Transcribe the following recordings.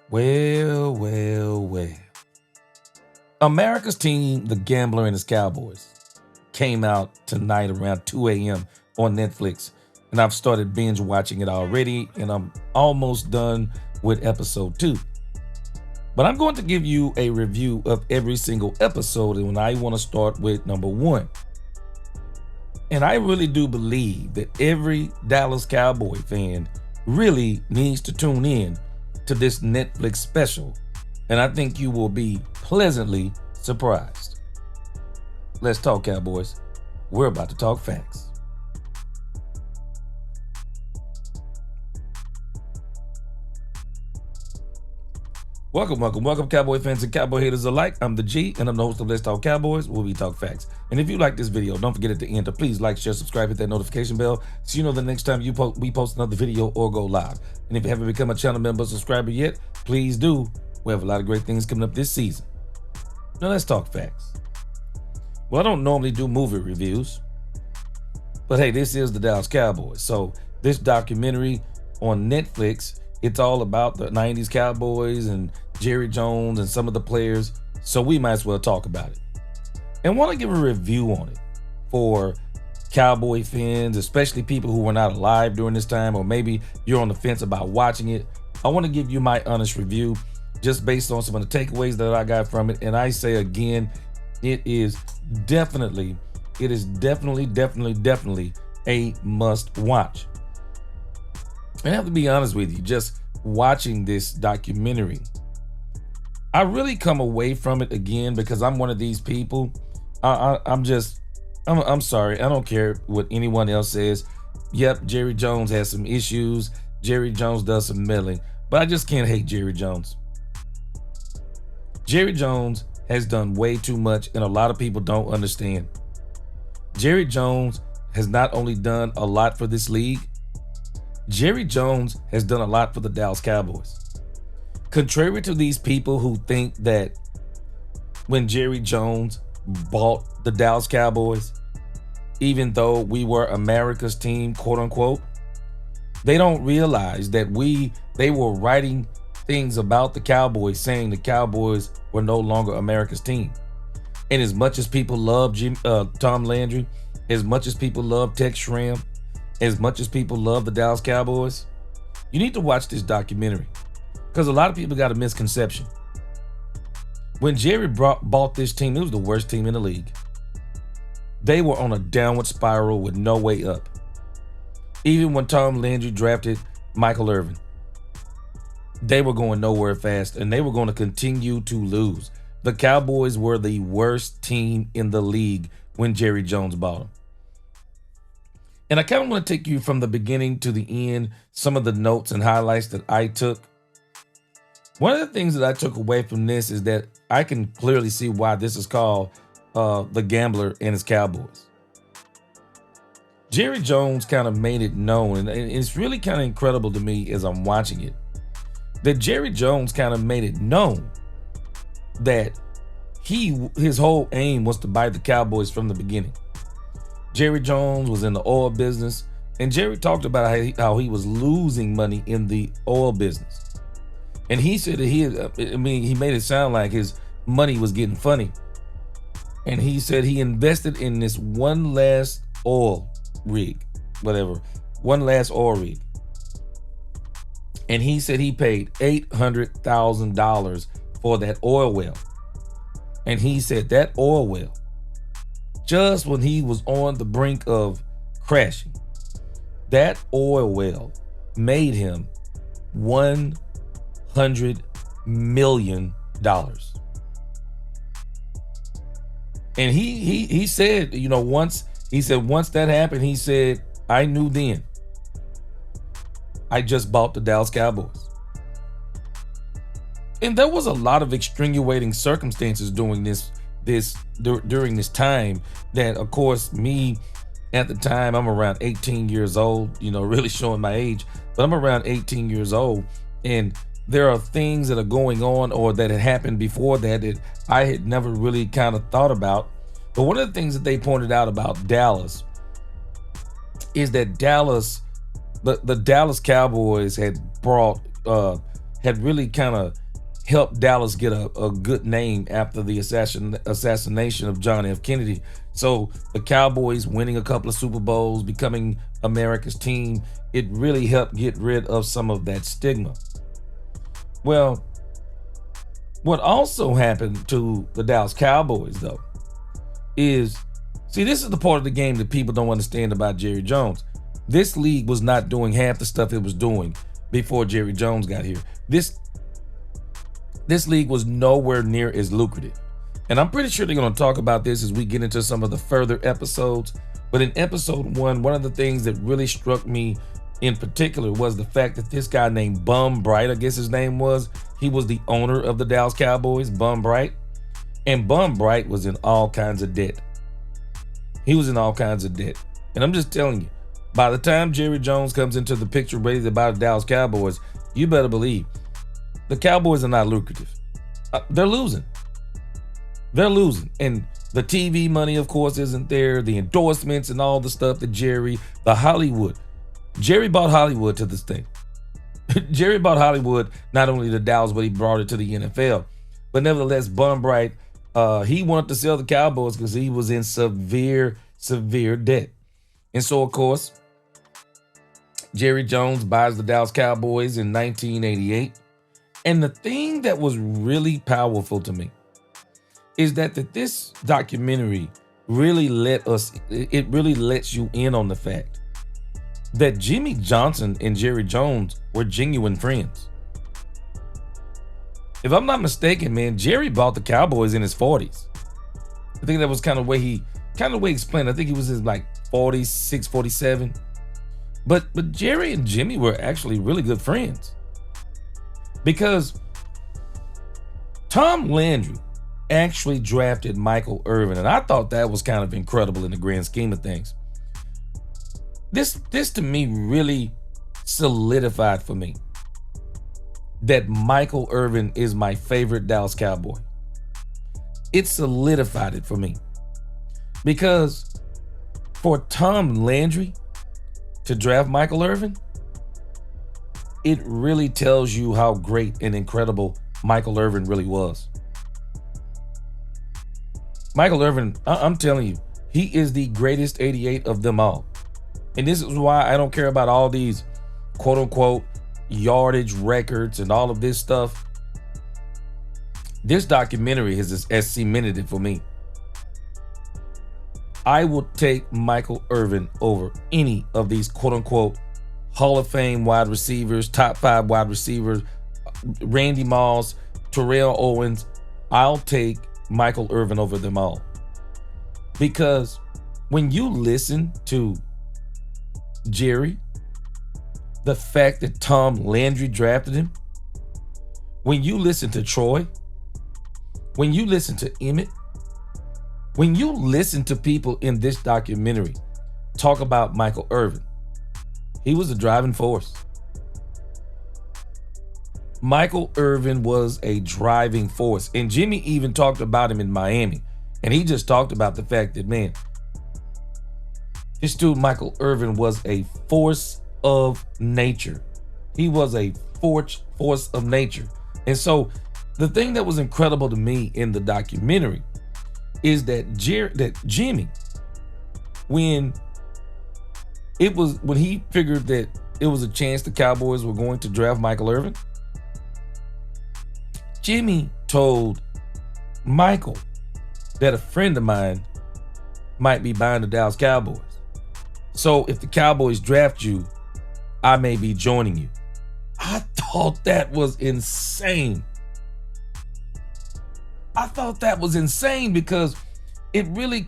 Well. America's team, the Gambler and His Cowboys, came out tonight around 2 a.m. on Netflix, and I've started binge watching it already, and I'm almost done with episode 2. But I'm going to give you a review of every single episode, and I want to start with number 1. And I really do believe that every Dallas Cowboy fan really needs to tune in to this Netflix special, and I think you will be pleasantly surprised. Let's talk Cowboys. We're about to talk facts. Welcome, Cowboy fans and Cowboy haters alike. I'm the G, and I'm the host of Let's Talk Cowboys, where we talk facts. And if you like this video, don't forget at the end to please like, share, subscribe, hit that notification bell so you know the next time we post another video or go live. And if you haven't become a channel member or subscriber yet, please do. We have a lot of great things coming up this season. Now let's talk facts. Well, I don't normally do movie reviews, but hey, this is the Dallas Cowboys. So this documentary on Netflix, it's all about the 90s Cowboys and Jerry Jones and some of the players, so we might as well talk about it. And want to give a review on it for Cowboy fans, especially people who were not alive during this time, or maybe you're on the fence about watching it. I want to give you my honest review just based on some of the takeaways that I got from it. And I say again, it is definitely a must watch. I have to be honest with you, just watching this documentary, I really come away from it again because I'm one of these people. I'm sorry. I don't care what anyone else says. Yep, Jerry Jones has some issues. Jerry Jones does some meddling, but I just can't hate Jerry Jones. Jerry Jones has done way too much, and a lot of people don't understand. Jerry Jones has not only done a lot for this league, Jerry Jones has done a lot for the Dallas Cowboys. Contrary to these people who think that when Jerry Jones bought the Dallas Cowboys, even though we were America's team, quote unquote, they don't realize that they were writing things about the Cowboys saying the Cowboys were no longer America's team. And as much as people love Tom Landry, as much as people love Tex Schramm, as much as people love the Dallas Cowboys, you need to watch this documentary because a lot of people got a misconception. When Jerry bought this team, it was the worst team in the league. They were on a downward spiral with no way up. Even when Tom Landry drafted Michael Irvin, they were going nowhere fast, and they were going to continue to lose. The Cowboys were the worst team in the league when Jerry Jones bought them. And I kind of want to take you from the beginning to the end, some of the notes and highlights that I took. One of the things that I took away from this is that I can clearly see why this is called The Gambler and His Cowboys. Jerry Jones kind of made it known, and it's really kind of incredible to me as I'm watching it, that Jerry Jones kind of made it known that his whole aim was to buy the Cowboys from the beginning. Jerry Jones was in the oil business, and Jerry talked about how he was losing money in the oil business. And he said that he made it sound like his money was getting funny. And he said he invested in this one last oil rig. And he said he paid $800,000 for that oil well. And he said that oil well, just when he was on the brink of crashing, that oil well made him $100 million. And he said, once that happened, he said, I knew then. I just bought the Dallas Cowboys. And there was a lot of extenuating circumstances during this time that, of course, me at the time, I'm around 18 years old, really showing my age, but I'm around 18 years old. And there are things that are going on or that had happened before that I had never really kind of thought about. But one of the things that they pointed out about Dallas is that the Dallas Cowboys had had really kind of helped Dallas get a good name after the assassination of John F. Kennedy. So the Cowboys winning a couple of Super Bowls, becoming America's team, it really helped get rid of some of that stigma. Well, what also happened to the Dallas Cowboys, though, is, see, this is the part of the game that people don't understand about Jerry Jones. This league was not doing half the stuff it was doing before Jerry Jones got here. This league was nowhere near as lucrative. And I'm pretty sure they're going to talk about this as we get into some of the further episodes. But in episode 1, one of the things that really struck me in particular was the fact that this guy named Bum Bright, I guess his name was, he was the owner of the Dallas Cowboys, Bum Bright. And Bum Bright was in all kinds of debt. He was in all kinds of debt. And I'm just telling you, by the time Jerry Jones comes into the picture ready to buy the Dallas Cowboys, you better believe the Cowboys are not lucrative. They're losing. They're losing. And the TV money, of course, isn't there. The endorsements and all the stuff that the Hollywood. Jerry bought Hollywood to this thing. Jerry bought Hollywood, not only to Dallas, but he brought it to the NFL. But nevertheless, Bum Bright, he wanted to sell the Cowboys because he was in severe, severe debt. And so, of course, Jerry Jones buys the Dallas Cowboys in 1988. And the thing that was really powerful to me is that this documentary really really lets you in on the fact that Jimmy Johnson and Jerry Jones were genuine friends. If I'm not mistaken, man, Jerry bought the Cowboys in his 40s. I think that was kind of the way he explained. I think he was in like 46, 47. But Jerry and Jimmy were actually really good friends. Because Tom Landry actually drafted Michael Irvin, and I thought that was kind of incredible in the grand scheme of things. This to me really solidified for me that Michael Irvin is my favorite Dallas Cowboy. It solidified it for me. Because for Tom Landry to draft Michael Irvin, it really tells you how great and incredible Michael Irvin really was. Michael Irvin, I'm telling you, he is the greatest 88 of them all. And this is why I don't care about all these quote unquote yardage records and all of this stuff. This documentary has cemented it for me. I will take Michael Irvin over any of these quote unquote Hall of Fame wide receivers, top 5 wide receivers, Randy Moss, Terrell Owens. I'll take Michael Irvin over them all. Because when you listen to Jerry, the fact that Tom Landry drafted him, when you listen to Troy, when you listen to Emmett, when you listen to people in this documentary talk about Michael Irvin, he was a driving force. Michael Irvin was a driving force. And Jimmy even talked about him in Miami. And he just talked about the fact that, man, this dude Michael Irvin was a force of nature. He was a force of nature. And so the thing that was incredible to me in the documentary is that Jimmy, when he figured that it was a chance the Cowboys were going to draft Michael Irvin, Jimmy told Michael that a friend of mine might be buying the Dallas Cowboys. So if the Cowboys draft you, I may be joining you. I thought that was insane. I thought that was insane because it really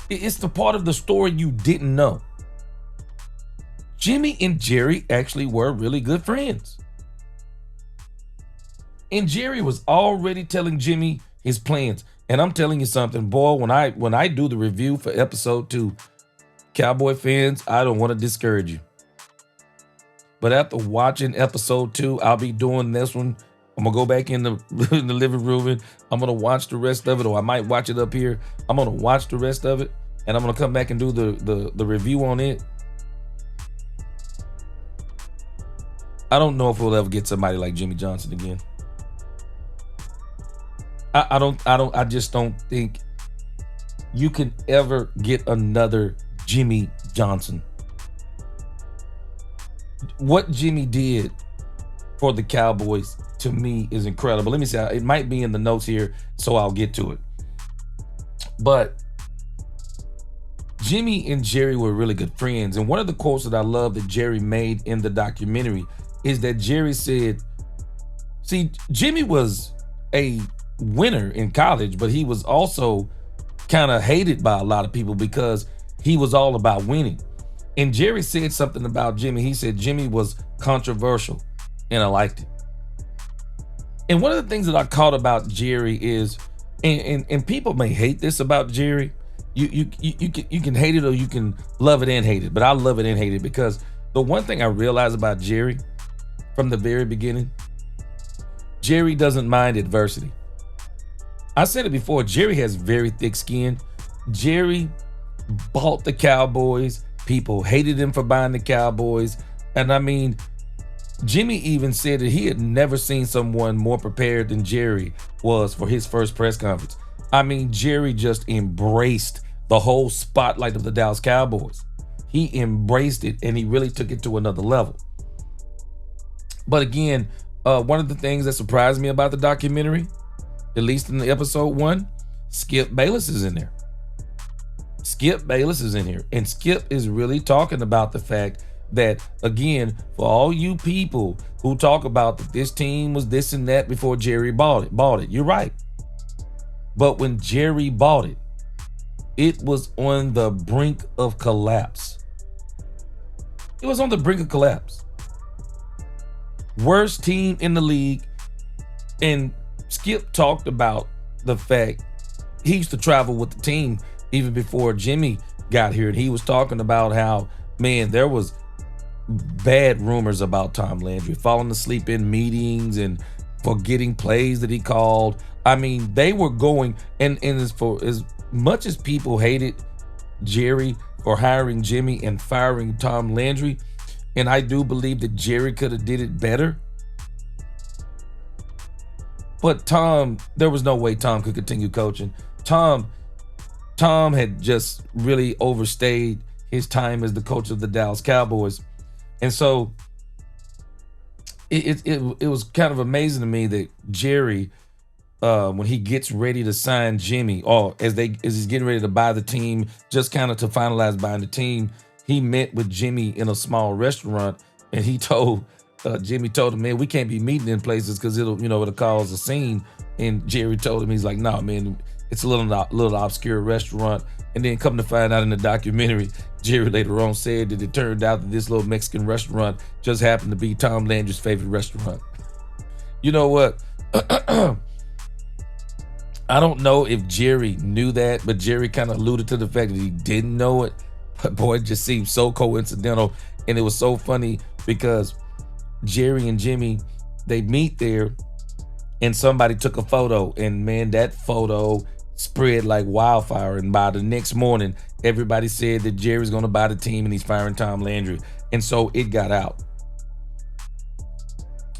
it's the part of the story you didn't know. Jimmy and Jerry actually were really good friends. And Jerry was already telling Jimmy his plans. And I'm telling you something, boy, when I do the review for episode 2, Cowboy fans, I don't want to discourage you. But after watching episode 2, I'll be doing this one. I'm going to go back in the living room and I'm going to watch the rest of it, or I might watch it up here. I'm going to watch the rest of it and I'm going to come back and do the review on it. I don't know if we'll ever get somebody like Jimmy Johnson again. I just don't think you can ever get another Jimmy Johnson. What Jimmy did for the Cowboys, to me, is incredible. Let me see. It might be in the notes here, so I'll get to it. But Jimmy and Jerry were really good friends. And one of the quotes that I love that Jerry made in the documentary is that Jerry said, see, Jimmy was a winner in college, but he was also kind of hated by a lot of people because he was all about winning. And Jerry said something about Jimmy. He said Jimmy was controversial, and I liked it. And one of the things that I caught about Jerry is, and people may hate this about Jerry. You can hate it or you can love it and hate it, but I love it and hate it because the one thing I realized about Jerry from the very beginning, Jerry doesn't mind adversity. I said it before, Jerry has very thick skin. Jerry bought the Cowboys. People hated him for buying the Cowboys. And I mean, Jimmy even said that he had never seen someone more prepared than Jerry was for his first press conference. I mean, Jerry just embraced the whole spotlight of the Dallas Cowboys. He embraced it and he really took it to another level. But again, one of the things that surprised me about the documentary, at least in the episode 1, Skip Bayless is in there. Skip Bayless is in here. And Skip is really talking about the fact that, again, for all you people who talk about that this team was this and that before Jerry bought it, you're right. But when Jerry bought it, it was on the brink of collapse. It was on the brink of collapse. Worst team in the league. And Skip talked about the fact he used to travel with the team even before Jimmy got here. And he was talking about how, man, there was bad rumors about Tom Landry, falling asleep in meetings and forgetting plays that he called. I mean, they were going, and for as much as people hated Jerry for hiring Jimmy and firing Tom Landry, and I do believe that Jerry could have did it better. But Tom, there was no way Tom could continue coaching. Tom had just really overstayed his time as the coach of the Dallas Cowboys. And so it was kind of amazing to me that Jerry, when he gets ready to sign Jimmy, or as he's getting ready to buy the team, just kind of to finalize buying the team, he met with Jimmy in a small restaurant, and he told Jimmy told him, man, we can't be meeting in places because it'll cause a scene. And Jerry told him, he's like, no, man, it's a little obscure restaurant. And then come to find out in the documentary, Jerry later on said that it turned out that this little Mexican restaurant just happened to be Tom Landry's favorite restaurant. You know what? I don't know if Jerry knew that, but Jerry kind of alluded to the fact that he didn't know it. But boy, it just seemed so coincidental. And it was so funny because Jerry and Jimmy, they meet there and somebody took a photo, and man, that photo spread like wildfire. And by the next morning, everybody said that Jerry's going to buy the team and he's firing Tom Landry. And so it got out.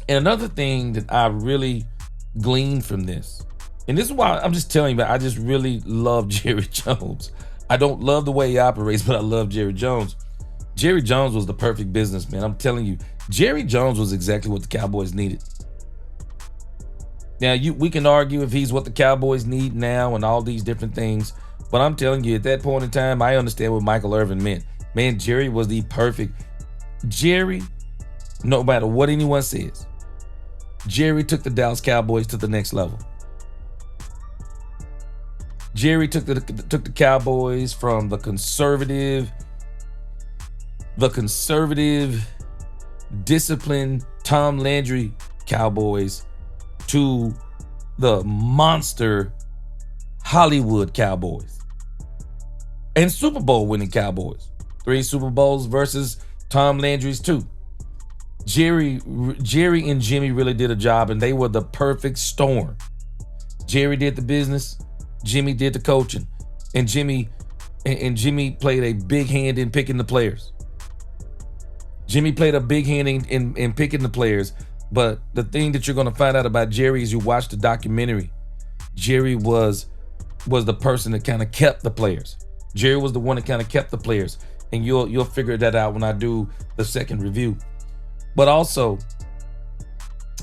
And another thing that I really gleaned from this, and this is why I'm just telling you, I just really love Jerry Jones. I don't love the way he operates, but I love Jerry Jones. Jerry Jones was the perfect businessman. I'm telling you, Jerry Jones was exactly what the Cowboys needed. Now, we can argue if he's what the Cowboys need now and all these different things, but I'm telling you, at that point in time, I understand what Michael Irvin meant. Man, Jerry was the perfect. Jerry, no matter what anyone says, Jerry took the Dallas Cowboys to the next level. Jerry took the Cowboys from the conservative, disciplined Tom Landry Cowboys to the monster Hollywood Cowboys and Super Bowl winning Cowboys. 3 Super Bowls versus Tom Landry's 2. Jerry and Jimmy really did a job, and they were the perfect storm. Jerry did the business, Jimmy did the coaching, and Jimmy played a big hand in picking the players. Jimmy played a big hand in picking the players. But the thing that you're going to find out about Jerry is you watch the documentary. Jerry was the person that kind of kept the players. Jerry was the one that kind of kept the players. And you'll figure that out when I do the second review. But also,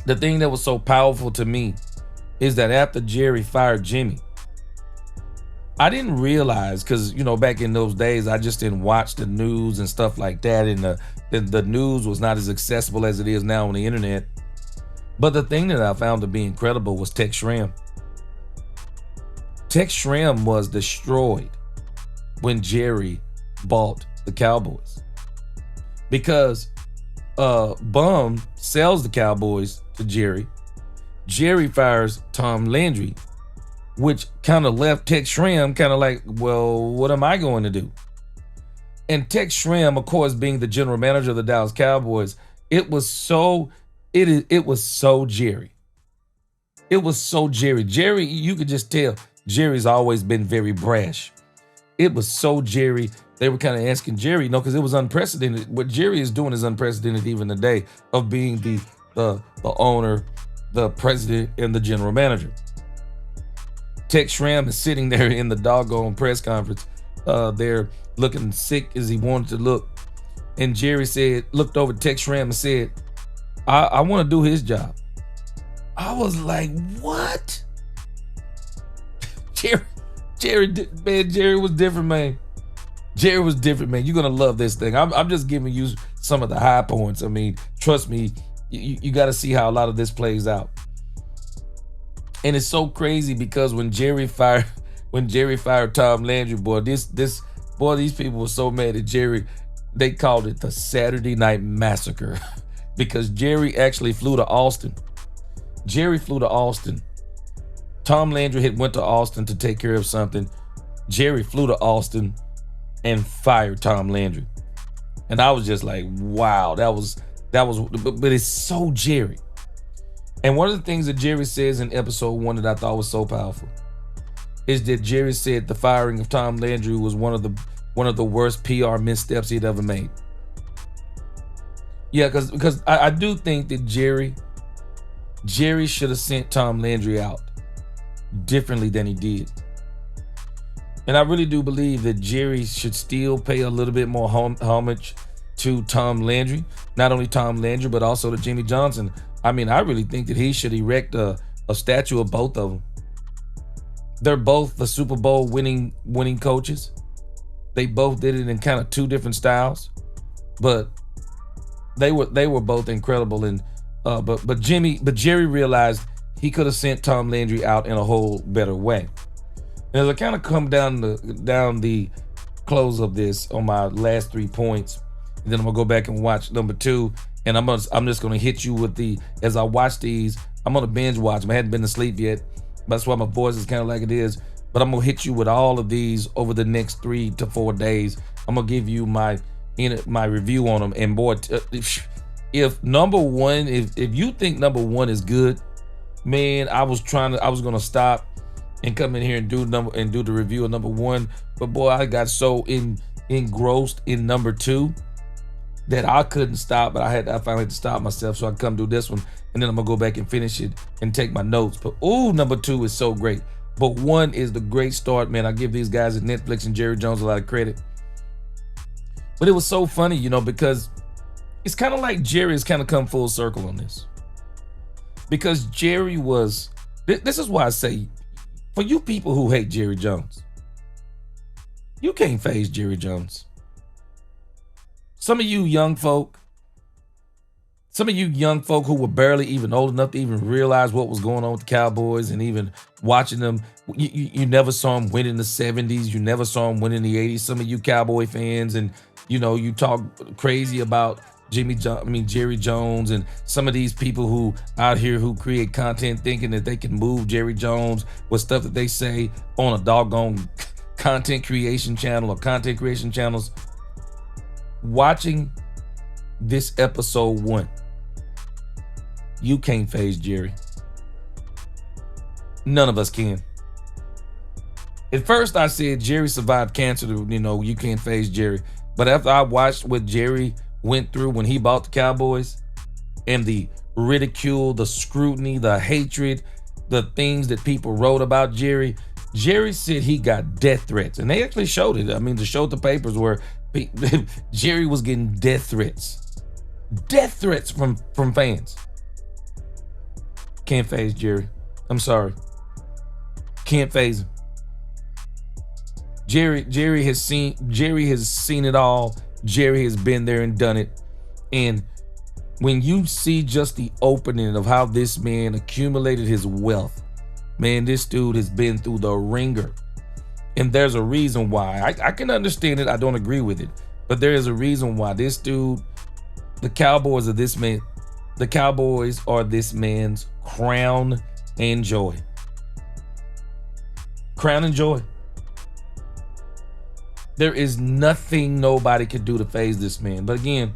the thing that was so powerful to me is that after Jerry fired Jimmy, I didn't realize, because back in those days I just didn't watch the news and stuff like that, and the news was not as accessible as it is now on the internet. But the thing that I found to be incredible was Tex Schramm. Tex Schramm was destroyed when Jerry bought the Cowboys, because Bum sells the Cowboys to Jerry. Jerry fires Tom Landry, which kind of left Tex Schramm kind of like, well, what am I going to do? And Tex Schramm, of course, being the general manager of the Dallas Cowboys, it was so Jerry. It was so Jerry. Jerry, you could just tell Jerry's always been very brash. It was so Jerry. They were kind of asking Jerry, because it was unprecedented. What Jerry is doing is unprecedented even today, of being the owner, the president, and the general manager. Tex Schramm is sitting there in the doggone press conference, there looking sick as he wanted to look. And Jerry looked over at Tex Schramm and said, I want to do his job. I was like, what? Jerry was different, man. Jerry was different, man. You're going to love this thing. I'm just giving you some of the high points. I mean, trust me, you got to see how a lot of this plays out. And it's so crazy because when Jerry fired Tom Landry, these people were so mad at Jerry, they called it the Saturday Night Massacre because Jerry actually flew to Austin. Tom Landry had went to Austin to take care of something. Jerry flew to Austin and fired Tom Landry. And I was just like, wow, but it's so Jerry. And one of the things that Jerry says in episode 1 that I thought was so powerful is that Jerry said the firing of Tom Landry was one of the worst PR missteps he'd ever made. Yeah, because I do think that Jerry should have sent Tom Landry out differently than he did. And I really do believe that Jerry should still pay a little bit more homage to Tom Landry. Not only Tom Landry, but also to Jimmy Johnson. I mean, I really think that he should erect a statue of both of them. They're both the Super Bowl winning coaches. They both did it in kind of two different styles, but they were both incredible. And but Jerry realized he could have sent Tom Landry out in a whole better way. And as I kind of come down the close of this on my last 3 points, and then I'm gonna go back and watch number 2. And I'm just gonna hit you with as I watch these, I'm gonna binge watch them. I hadn't been to sleep yet. That's why my voice is kind of like it is. But I'm gonna hit you with all of these over the next 3 to 4 days. I'm gonna give you my review on them. And boy, if number 1, if you think number 1 is good, man, I was gonna stop and come in here and do the review of number 1. But boy, I got so engrossed in number 2 that I couldn't stop, but I finally had to stop myself so I could come do this one, and then I'm gonna go back and finish it and take my notes. But number 2 is so great. But 1 is the great start, man. I give these guys at Netflix and Jerry Jones a lot of credit. But it was so funny, because it's kind of like Jerry has kind of come full circle on this. Because Jerry was, this is why I say, for you people who hate Jerry Jones, you can't phase Jerry Jones. Some of you young folk who were barely even old enough to even realize what was going on with the Cowboys and even watching them, you never saw them win in the 70s. You never saw them win in the 80s. Some of you Cowboy fans, and you talk crazy about Jerry Jones, and some of these people who out here who create content thinking that they can move Jerry Jones with stuff that they say on a doggone content creation channel or content creation channels. Watching this episode 1, you can't phase Jerry. None of us can. At first I said Jerry survived cancer, you can't phase Jerry. But after I watched what Jerry went through when he bought the Cowboys, and the ridicule, the scrutiny, the hatred, the things that people wrote about Jerry. Jerry said he got death threats, and they actually showed it. I mean, they showed the papers where Jerry was getting death threats from fans. Can't phase Jerry. I'm sorry. Can't phase him. Jerry has seen it all. Jerry has been there and done it. And when you see just the opening of how this man accumulated his wealth, man, this dude has been through the ringer. And there's a reason why. I can understand it. I don't agree with it. But there is a reason why this dude, the Cowboys are this man's crown and joy. Crown and joy. There is nothing nobody could do to phase this man. But again,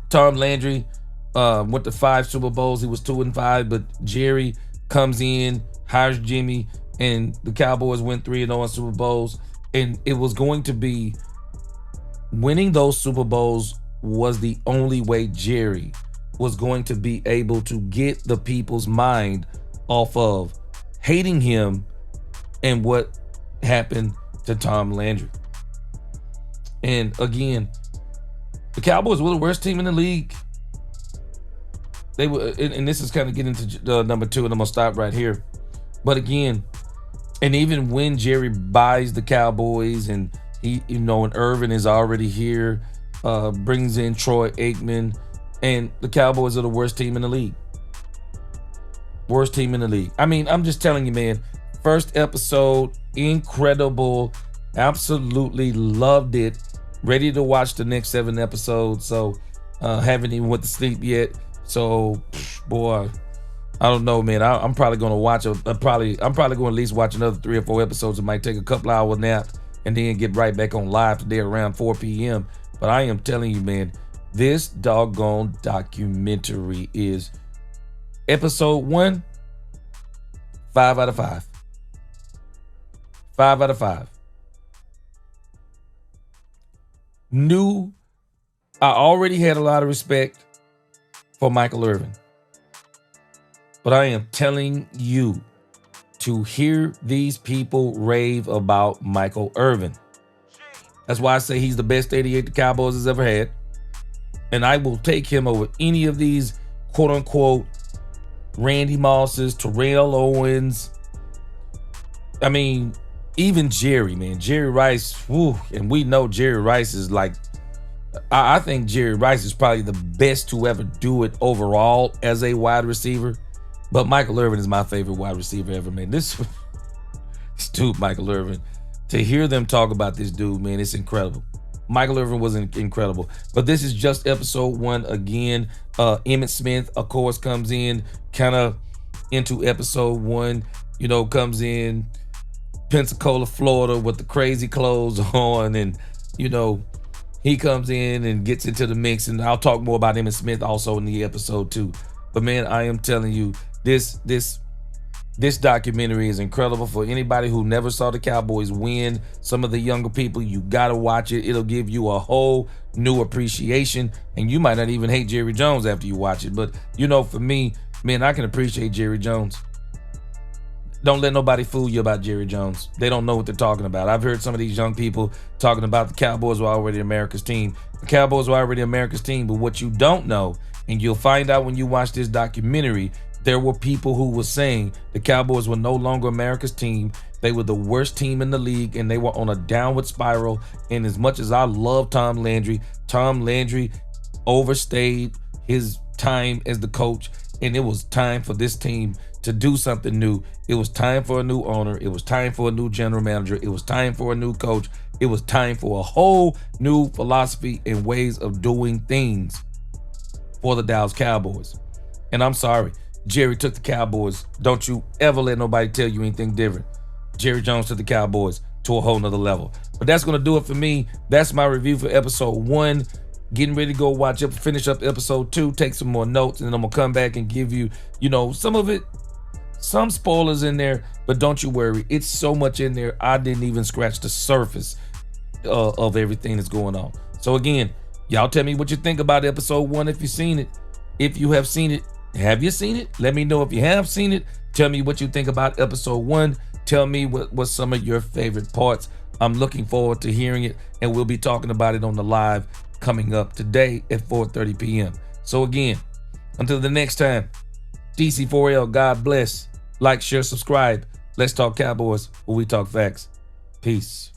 Tom Landry went to 5 Super Bowls. He was 2-5, but Jerry comes in, hires Jimmy, and the Cowboys went 3-0 in Super Bowls. And it was going to be winning those Super Bowls was the only way Jerry was going to be able to get the people's mind off of hating him and what happened to Tom Landry. And again, the Cowboys were the worst team in the league. They were, and this is kind of getting to number 2, and I'm gonna stop right here. But again, and even when Jerry buys the Cowboys, and he, and Irvin is already here, brings in Troy Aikman, and the Cowboys are the worst team in the league. Worst team in the league. I mean, I'm just telling you, man. First episode, incredible. Absolutely loved it. Ready to watch the next 7 episodes. So, haven't even went to sleep yet. So, boy, I don't know, man. I'm probably going to watch I'm probably going to at least watch another 3 or 4 episodes. It might take a couple hour nap and then get right back on live today around 4 p.m. But I am telling you, man, this doggone documentary is episode 1, 5 out of 5. 5 out of 5. I already had a lot of respect for Michael Irvin. But I am telling you, to hear these people rave about Michael Irvin. That's why I say he's the best 88 the Cowboys has ever had. And I will take him over any of these quote unquote Randy Mosses, Terrell Owens. I mean, even Jerry, man. Jerry Rice, whew, and we know Jerry Rice is like, I think Jerry Rice is probably the best to ever do it overall as a wide receiver. But Michael Irvin is my favorite wide receiver ever, man. This dude, Michael Irvin, to hear them talk about this dude, man, it's incredible. Michael Irvin was incredible. But this is just episode 1 again. Emmitt Smith, of course, comes in kind of into episode 1, comes in Pensacola, Florida with the crazy clothes on, and he comes in and gets into the mix, and I'll talk more about Emmitt Smith also in the episode too. But man, I am telling you, this documentary is incredible for anybody who never saw the Cowboys win. Some of the younger people, you gotta watch it. It'll give you a whole new appreciation, and you might not even hate Jerry Jones after you watch it. But for me, man, I can appreciate Jerry Jones. Don't let nobody fool you about Jerry Jones. They don't know what they're talking about. I've heard some of these young people talking about the Cowboys were already America's team. The Cowboys were already America's team, but what you don't know, and you'll find out when you watch this documentary, there were people who were saying the Cowboys were no longer America's team. They were the worst team in the league, and they were on a downward spiral. And as much as I love Tom Landry overstayed his time as the coach, and it was time for this team to do something new. It was time for a new owner. It was time for a new general manager. It was time for a new coach. It was time for a whole new philosophy and ways of doing things for the Dallas Cowboys. And I'm sorry, Jerry took the Cowboys. Don't you ever let nobody tell you anything different. Jerry Jones took the Cowboys to a whole nother level. But that's going to do it for me. That's my review for episode 1. Getting ready to go finish up episode 2, take some more notes, and then I'm going to come back and give you, some of it, some spoilers in there, but don't you worry. It's so much in there, I didn't even scratch the surface of everything that's going on. So again, Y'all tell me what you think about episode 1 if you've seen it. If you have seen it, have you seen it? Let me know if you have seen it. Tell me what you think about episode 1. Tell me what some of your favorite parts. I'm looking forward to hearing it, and we'll be talking about it on the live coming up today at 4:30 p.m. So again, until the next time, DC4L, God bless. Like, share, subscribe. Let's talk Cowboys, where we talk facts. Peace.